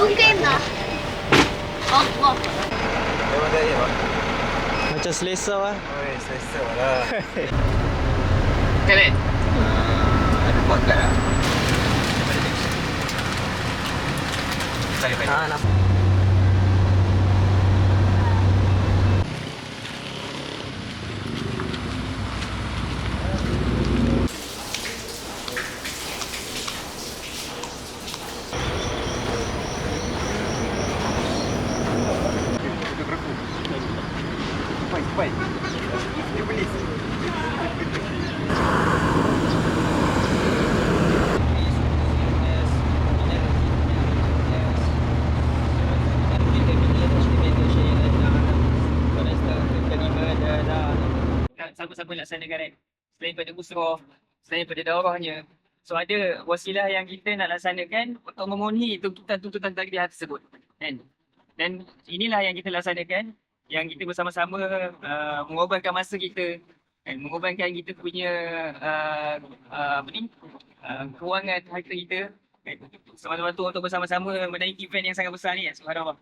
Mungkin lah. Oh, wah. Memang tak ya, Pak? Macam selesa lah. Oi, selesa lah. Kan? Ada buat kat lah. Nampak. Cepat. Dia beli. Siapa-siapa laksanakan kan, selain pada usrah, selain pada daurahnya, so ada wasilah yang kita nak laksanakan untuk memenuhi tuntutan takdir tersebut kan. Dan inilah yang kita laksanakan, yang kita bersama-sama mengorbankan masa kita kan, mengorbankan kita punya kewangan harta kita kan, semata-mata untuk bersama-sama menaiki event yang sangat besar ni kan, subhanallah.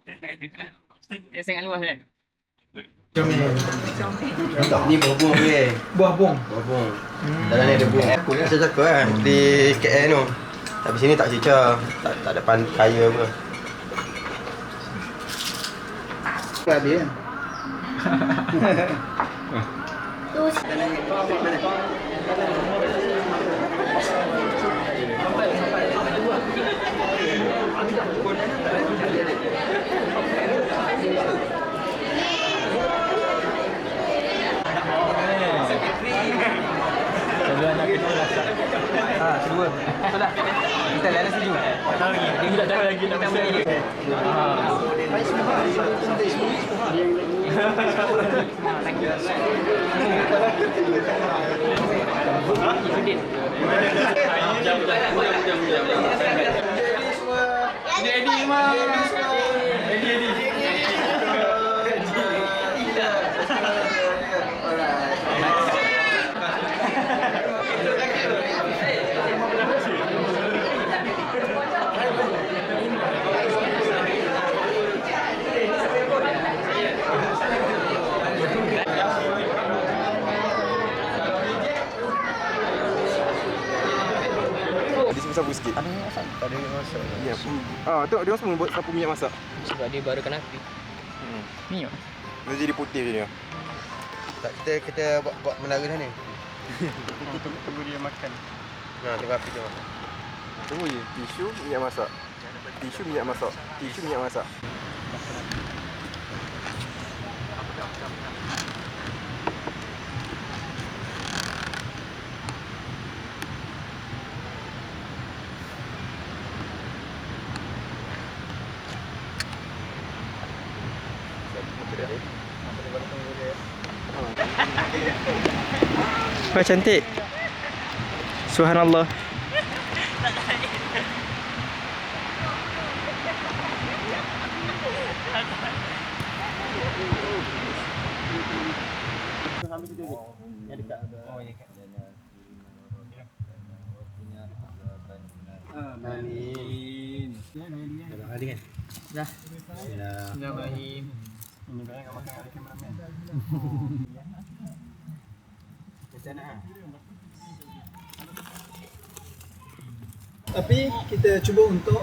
Yang sangat luas kan. Ni buah buah weh. Buah bong. Buah buah. Dalam ni ada buah. Aku ni saya cakap kan di KL tu. Tapi sini tak cecah. Tak ada kaya apa. Tak ada kan? Kedua. Betul lah. Kita ada setuju. Tak tahu lagi. Dia tak tahu lagi nak mesti. Sapu sikit. Ada minyak masak? Tak ada minyak masak. Ya. Tengok dia semua buat sapu minyak masak. Sebab dia baru kena api. Minyak? Dia jadi putih dia. Tak kita buat menara dah ni. Tunggu dia makan. Nah, tengok api tu. Tunggu je. Tisu minyak masak. Tisu minyak masak. Tisu minyak masak. Wah, cantik. Subhanallah. Amin. Ada kan? Dah. Bismillahirrahmanirrahim. Ini banyak nak makan ada kameraman. Macam mana? Tapi kita cuba untuk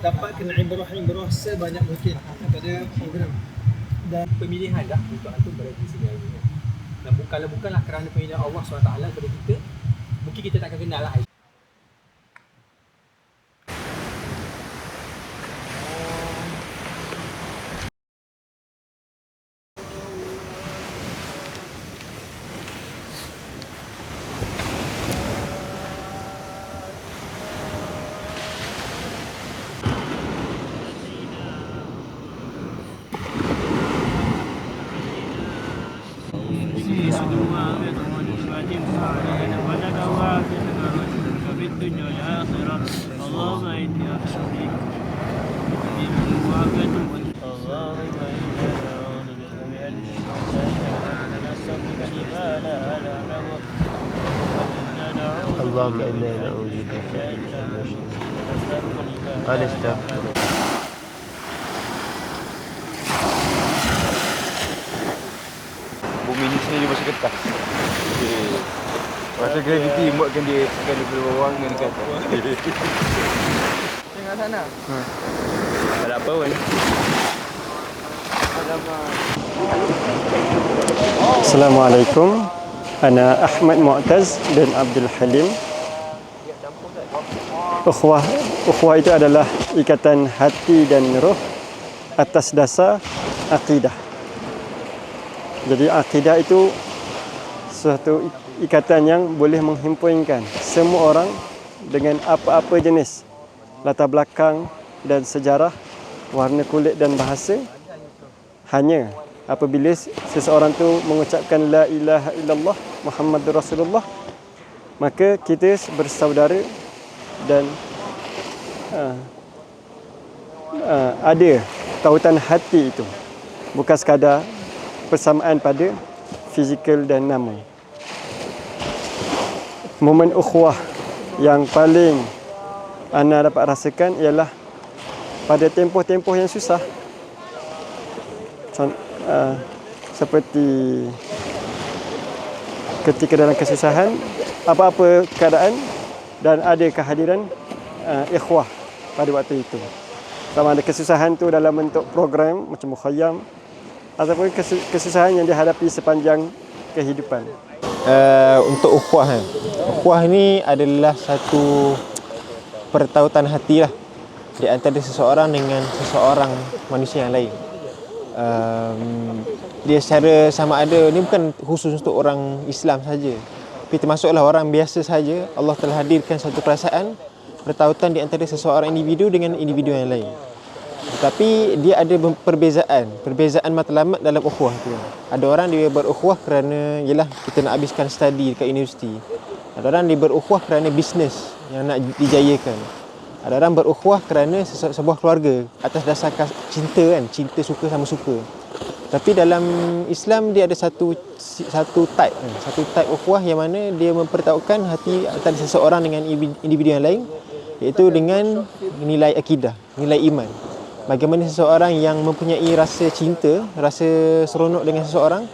dapatkan ibrah sebanyak mungkin pada program dan pemilihan dah untuk antum berada di sini hari ini. Dan bukanlah kerana pemilihan Allah SWT kepada kita, mungkin kita tak akan kenal lah. اللهم إني أستغفرك اللهم إنا نعوذ بك من علم ونستغفرك لما لا نعلم اللهم إنا نعوذ بك من علم Alhamdulillah. Bumi ni sendiri masih getah. Rasa graviti buatkan dia tekan daripada bawah dengan dekat atas. Tengok sana. Tak ada apa pun. Assalamualaikum. Ana Ahmad Mu'taz dan Abdul Halim. Ukhuwah itu adalah ikatan hati dan roh atas dasar akidah. Jadi akidah itu suatu ikatan yang boleh menghimpunkan semua orang dengan apa-apa jenis latar belakang dan sejarah, warna kulit dan bahasa. Hanya apabila seseorang tu mengucapkan la ilaha illallah Muhammadur Rasulullah, maka kita bersaudara dan ada tautan hati itu, bukan sekadar persamaan pada fizikal dan nama. Momen ukhuwah yang paling ana dapat rasakan ialah pada tempoh-tempoh yang susah, seperti ketika dalam kesusahan, apa-apa keadaan dan ada kehadiran ikhwah pada waktu itu. Sama ada kesusahan tu dalam bentuk program macam mukhayyam ataupun kesusahan yang dihadapi sepanjang kehidupan. Untuk ukhuwah kan. Ukhuwah ni adalah satu pertautan hati lah di antara seseorang dengan seseorang manusia yang lain. Dia secara sama ada, ni bukan khusus untuk orang Islam saja, tapi termasuklah orang biasa saja. Allah telah hadirkan satu perasaan pertautan di antara seseorang individu dengan individu yang lain. Tapi dia ada perbezaan matlamat dalam ukhuwah tu. Ada orang dia berukhuwah kerana yalah kita nak habiskan study dekat universiti. Ada orang dia berukhuwah kerana bisnes yang nak dijayakan. Ada orang berukhuwah kerana sebuah keluarga atas dasar cinta kan, cinta suka sama suka. Tapi dalam Islam dia ada satu type ukhuwah yang mana dia mempertautkan hati antara seseorang dengan individu yang lain, iaitu dengan nilai akidah, nilai iman. Bagaimana seseorang yang mempunyai rasa cinta, rasa seronok dengan seseorang,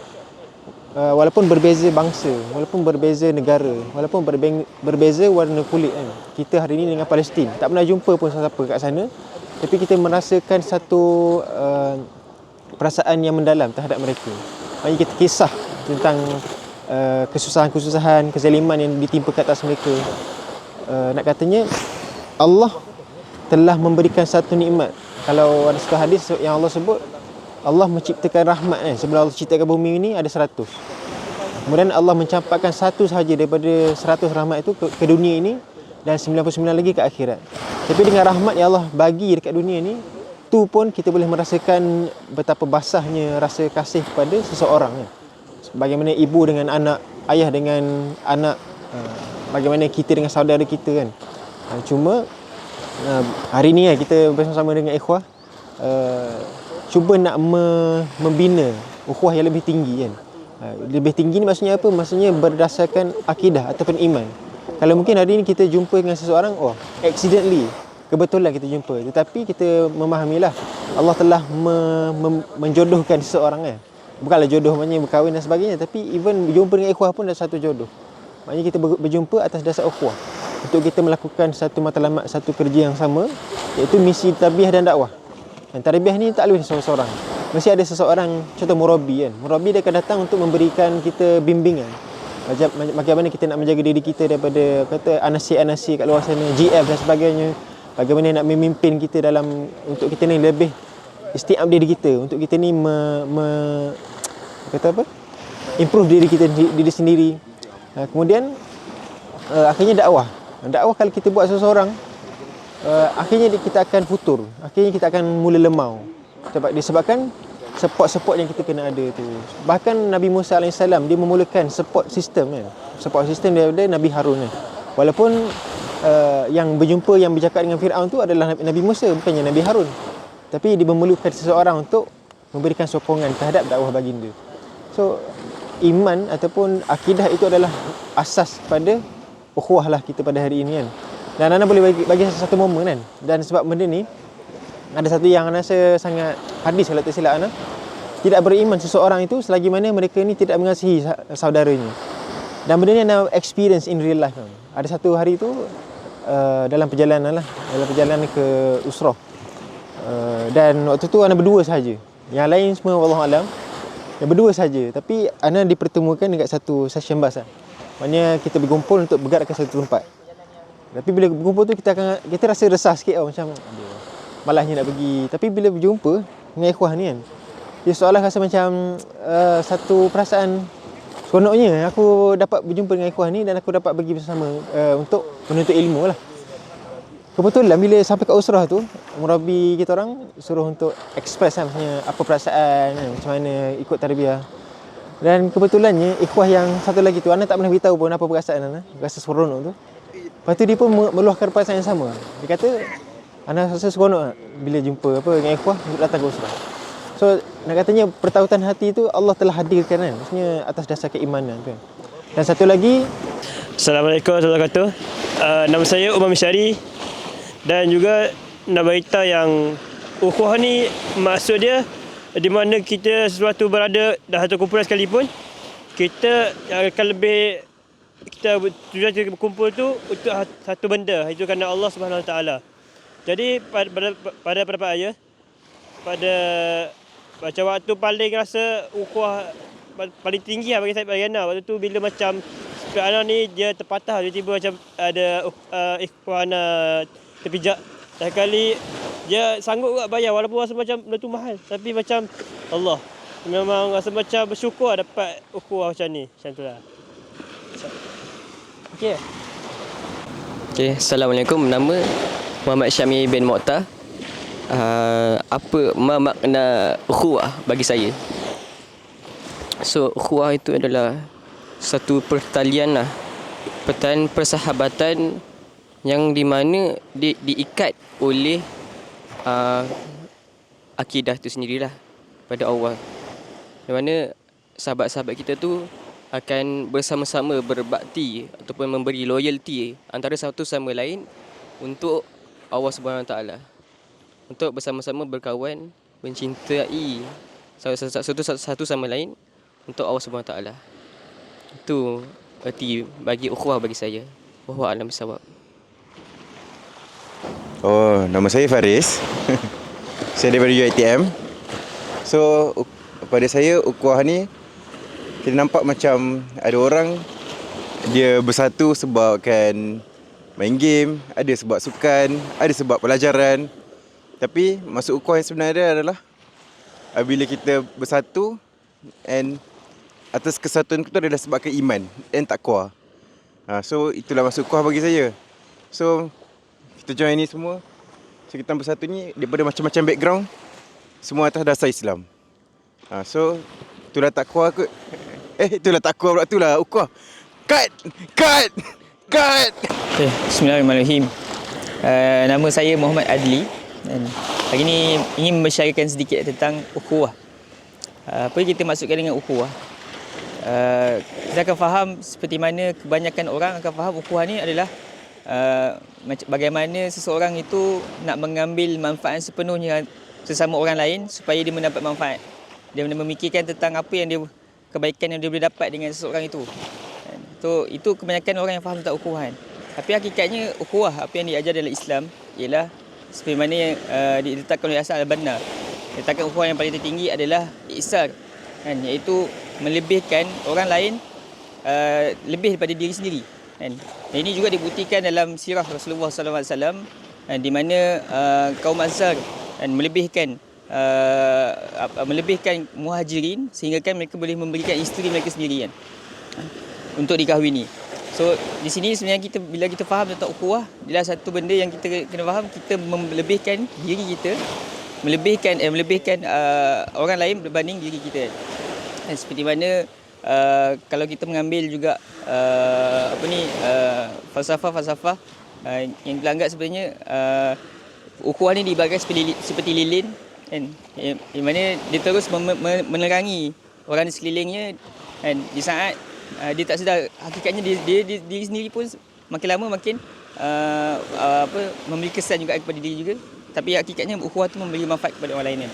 walaupun berbeza bangsa, walaupun berbeza negara, walaupun berbeza warna kulit kan. Kita hari ini dengan Palestin tak pernah jumpa pun siapa kat sana, tapi kita merasakan satu perasaan yang mendalam terhadap mereka. Maknanya kita kisah tentang kesusahan-kesusahan, kezaliman yang ditimpa ke atas mereka. Nak katanya Allah telah memberikan satu nikmat. Kalau ada satu hadis yang Allah sebut, Allah menciptakan rahmat kan. Sebelum Allah ciptakan bumi ini ada 100. Kemudian Allah mencampakkan satu sahaja daripada 100 rahmat itu ke dunia ini, dan 99 lagi ke akhirat. Tapi dengan rahmat yang Allah bagi dekat dunia ini, tu pun kita boleh merasakan betapa basahnya rasa kasih kepada seseorang kan. Bagaimana ibu dengan anak, ayah dengan anak, bagaimana kita dengan saudara kita kan. Cuma hari ni kita bersama-sama dengan ikhwah cuba nak membina ukhuwah yang lebih tinggi kan. Lebih tinggi ni maksudnya apa? Maksudnya berdasarkan akidah ataupun iman. Kalau mungkin hari ni kita jumpa dengan seseorang, accidentally, kebetulan kita jumpa, tetapi kita memahamilah Allah telah menjodohkan seseorang kan. Bukanlah jodoh maknanya berkahwin dan sebagainya, tapi even jumpa dengan ikhwah pun dah satu jodoh. Maknanya kita berjumpa atas dasar ukhuwah untuk kita melakukan satu matlamat, satu kerja yang sama, iaitu misi tarbiyah dan dakwah. Dan tarbiyah ni tak boleh seorang-seorang. Mesti ada seseorang, contoh murabi kan. Murabi dia akan datang untuk memberikan kita bimbingan. Bagaimana kita nak menjaga diri kita daripada anasi-anasi kat luar sana, GF dan sebagainya. Bagaimana nak memimpin kita dalam, untuk kita ni lebih istiqam diri kita, untuk kita ni improve diri kita diri sendiri. Kemudian akhirnya dakwah kalau kita buat seseorang, akhirnya kita akan futur, akhirnya kita akan mula lemau disebabkan support yang kita kena ada tu. Bahkan Nabi Musa AS dia memulakan support system kan, support system daripada Nabi Harun kan. Walaupun yang bercakap dengan Fir'aun tu adalah Nabi Musa, bukannya Nabi Harun, tapi dia memerlukan seseorang untuk memberikan sokongan terhadap dakwah baginda. So iman ataupun akidah itu adalah asas pada ukhuwah lah kita pada hari ini kan. Dan Ana boleh bagi satu momen kan. Dan sebab benda ni ada satu yang Ana rasa sangat hadis kalau tak silap Ana. Tidak beriman seseorang itu selagi mana mereka ni tidak mengasihi saudaranya. Dan benda ni Ana experience in real life. Ada satu hari tu dalam perjalanan ke Usrah. Dan waktu tu Ana berdua saja. Yang lain semua wallahu alam. Yang berdua saja. Tapi Ana dipertemukan dekat satu session bas lah. Maknanya kita berkumpul untuk bergerak ke satu tempat. Tapi bila berkumpul tu kita rasa resah sikit macam malahnya nak pergi. Tapi bila berjumpa dengan ikhwah ni kan, dia seolah rasa macam satu perasaan seronoknya aku dapat berjumpa dengan ikhwah ni dan aku dapat pergi bersama untuk menuntut ilmu lah. Kebetulan bila sampai kat Usrah tu, murabi kita orang suruh untuk express kan, maksudnya apa perasaan, macam mana ikut tarbiyah. Dan kebetulannya ikhwah yang satu lagi tu, Ana tak pernah beritahu pun apa perasaan Ana, rasa seronok tu. Lepas tu dia pun meluahkan perasaan yang sama. Dia kata, Ana rasa seronok bila jumpa dengan ikhwah untuk datang ke Usrah. So, nak katanya pertautan hati tu Allah telah hadirkan kan, maksudnya atas dasar keimanan kan. Dan satu lagi, Assalamualaikum warahmatullahi wabarakatuh. Nama saya Umar Misyari. Dan juga nak beritahu yang ukhuwah ni maksud dia di mana kita sesuatu berada dalam satu kumpulan sekalipun, kita akan lebih, kita tujuan kita berkumpul tu untuk satu benda, itu kerana Allah Subhanahu Wa Taala. Jadi pada pendapat saya, pada macam waktu paling rasa ukhuwah paling tinggi lah bagi saya, bagi Ana, waktu tu bila macam Ana ni dia terpatah, tiba-tiba macam ada ikhwan Ana terpijak. Dan kali dia sanggup juga bayar walaupun rasa macam benda tu mahal, tapi macam Allah memang rasa macam bersyukur dapat ukhuwah macam ni. Macam tu lah. Okey. Assalamualaikum. Nama Muhammad Syami bin Mokhtar. Apa makna ukhuwah bagi saya? So, ukhuwah itu adalah satu pertalian lah, pertalian persahabatan yang di mana diikat oleh akidah itu sendirilah pada Allah. Di mana sahabat-sahabat kita tu akan bersama-sama berbakti ataupun memberi loyalty antara satu sama lain untuk Allah Subhanahu Wa Taala. Untuk bersama-sama berkawan, mencintai satu sama lain untuk Allah Subhanahu Wa Taala. Itu erti bagi ukhuwah bagi saya. Wallahu a'lam bissawab. Oh, nama saya Faris. Saya daripada UiTM. So, pada saya ukhuwah ni kita nampak macam ada orang dia bersatu sebab kan main game, ada sebab sukan, ada sebab pelajaran. Tapi maksud ukhuwah yang sebenarnya adalah bila kita bersatu and atas kesatuan itu adalah sebabkan iman dan takwa. So itulah maksud ukhuwah bagi saya. So kita join ni semua, so kita bersatu ni daripada macam-macam background, semua atas dasar Islam. So itulah takwa kot. Itulah takwa pula, itulah ukhuwah. Cut. Bismillahirrahmanirrahim. Nama saya Muhammad Adli. Dan hari ini ingin membicarakan sedikit tentang ukhuwah. Apa yang kita maksudkan dengan ukhuwah? Kita akan faham seperti mana kebanyakan orang akan faham ukhuwah ni adalah bagaimana seseorang itu nak mengambil manfaat sepenuhnya sesama orang lain supaya dia mendapat manfaat. Dia memikirkan tentang apa yang dia, kebaikan yang dia boleh dapat dengan seseorang itu. So, itu kebanyakan orang yang faham tentang ukhuwah. Tapi hakikatnya ukhuwah, apa yang diajar dalam Islam ialah seperti mana yang diletakkan oleh Hasan Al-Banna. Letakkan ukhuwah yang paling tertinggi adalah ihsan, iaitu melebihkan orang lain lebih daripada diri sendiri. Dan ini juga dibuktikan dalam sirah Rasulullah SAW, di mana kaum Ansar melebihkan muhajirin sehingga kan mereka boleh memberikan isteri mereka sendiri untuk dikahwini. So di sini sebenarnya kita, bila kita faham tentang ukhuwah, adalah satu benda yang kita kena faham, kita melebihkan diri kita, melebihkan orang lain berbanding diri kita. Dan seperti mana kalau kita mengambil juga falsafah yang dianggap sebenarnya ukhuwah ni diibaratkan seperti lilin, kan, di mana dia terus menerangi orang di sekelilingnya, dan di saat dia tak sedar hakikatnya dia diri sendiri pun makin lama makin memberi kesan juga kepada diri juga. Tapi hakikatnya ukhuwah tu memberi manfaat kepada orang lain kan.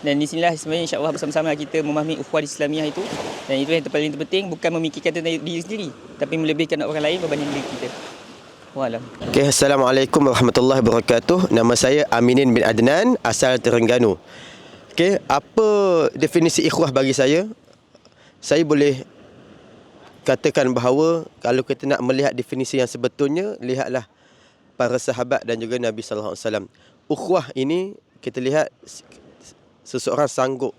Dan di sinilah sebenarnya insya-Allah bersama-sama kita memahami ukhuwah Islamiah itu. Dan itu yang paling terpenting, bukan memikirkan tentang diri sendiri, tapi melebihkan orang lain berbanding diri kita. Wallah. Okay, Assalamualaikum warahmatullahi wabarakatuh. Nama saya Aminin bin Adnan, asal Terengganu. Okay, apa definisi ikhwah bagi saya? Saya boleh katakan bahawa kalau kita nak melihat definisi yang sebetulnya, lihatlah para sahabat dan juga Nabi sallallahu alaihi wasallam. Ukhuwah ini kita lihat seseorang sanggup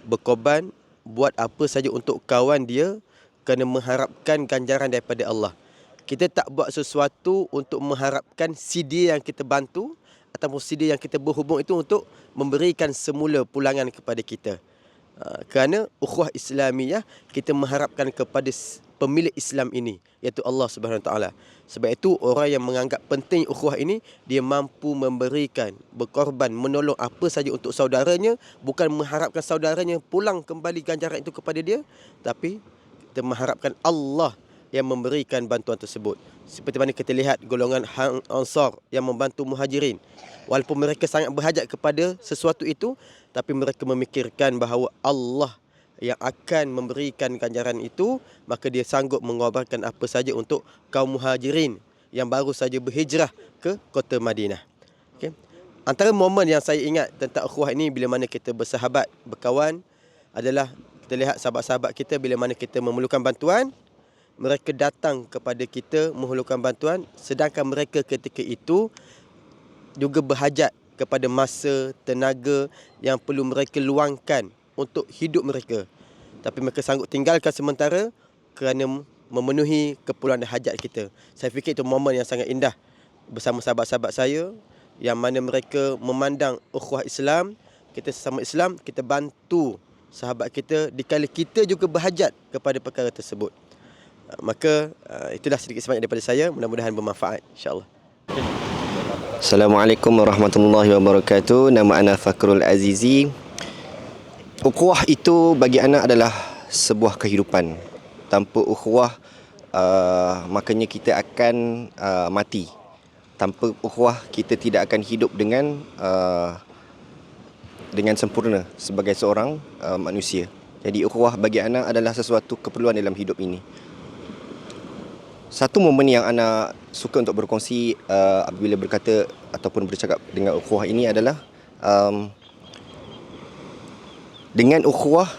berkorban buat apa saja untuk kawan dia kerana mengharapkan ganjaran daripada Allah. Kita tak buat sesuatu untuk mengharapkan si dia yang kita bantu ataupun si dia yang kita berhubung itu untuk memberikan semula pulangan kepada kita. Kerana ukhuwah Islamiyah, kita mengharapkan kepada pemilik Islam ini, iaitu Allah Subhanahu Wa Taala. Sebab itu orang yang menganggap penting ukhuwah ini, dia mampu memberikan, berkorban, menolong apa saja untuk saudaranya, bukan mengharapkan saudaranya pulang kembali ganjaran itu kepada dia, tapi kita mengharapkan Allah yang memberikan bantuan tersebut. Seperti mana kita lihat golongan Ansar yang membantu Muhajirin. Walaupun mereka sangat berhajat kepada sesuatu itu, tapi mereka memikirkan bahawa Allah yang akan memberikan ganjaran itu, maka dia sanggup mengorbankan apa saja untuk kaum Muhajirin yang baru saja berhijrah ke kota Madinah. Okay. Antara momen yang saya ingat tentang ukhuwah ini bila mana kita bersahabat, berkawan, adalah kita lihat sahabat-sahabat kita bila mana kita memerlukan bantuan, mereka datang kepada kita memerlukan bantuan, sedangkan mereka ketika itu juga berhajat kepada masa, tenaga yang perlu mereka luangkan untuk hidup mereka. Tapi mereka sanggup tinggalkan sementara kerana memenuhi keperluan dan hajat kita. Saya fikir itu momen yang sangat indah bersama sahabat-sahabat saya, yang mana mereka memandang ukhuwah Islam, kita sesama Islam, kita bantu sahabat kita dikala kita juga berhajat kepada perkara tersebut. Maka itulah sedikit sebanyak daripada saya, mudah-mudahan bermanfaat insya-Allah. Assalamualaikum warahmatullahi wabarakatuh. Nama ana Fakrul Azizi. Ukhuwah itu bagi ana adalah sebuah kehidupan. Tanpa ukhuwah makanya kita akan mati. Tanpa ukhuwah kita tidak akan hidup dengan sempurna sebagai seorang manusia. Jadi ukhuwah bagi ana adalah sesuatu keperluan dalam hidup ini. Satu momen yang ana suka untuk berkongsi apabila berkata ataupun bercakap dengan ukhuwah ini adalah dengan ukhuwah,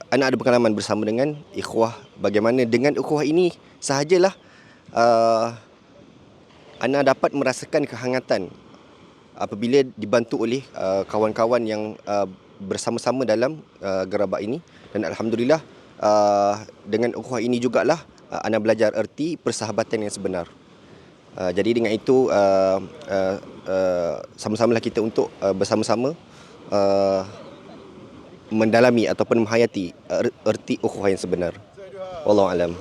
ana ada pengalaman bersama dengan ikhwah. Bagaimana dengan ukhuwah ini sahajalah ana dapat merasakan kehangatan apabila dibantu oleh kawan-kawan yang bersama-sama dalam gerabak ini. Dan alhamdulillah dengan ukhuwah ini jugalah ana belajar erti persahabatan yang sebenar. Jadi dengan itu sama-samalah kita untuk bersama-sama mendalami ataupun menghayati erti ukhuwah yang sebenar. Wallahu alam.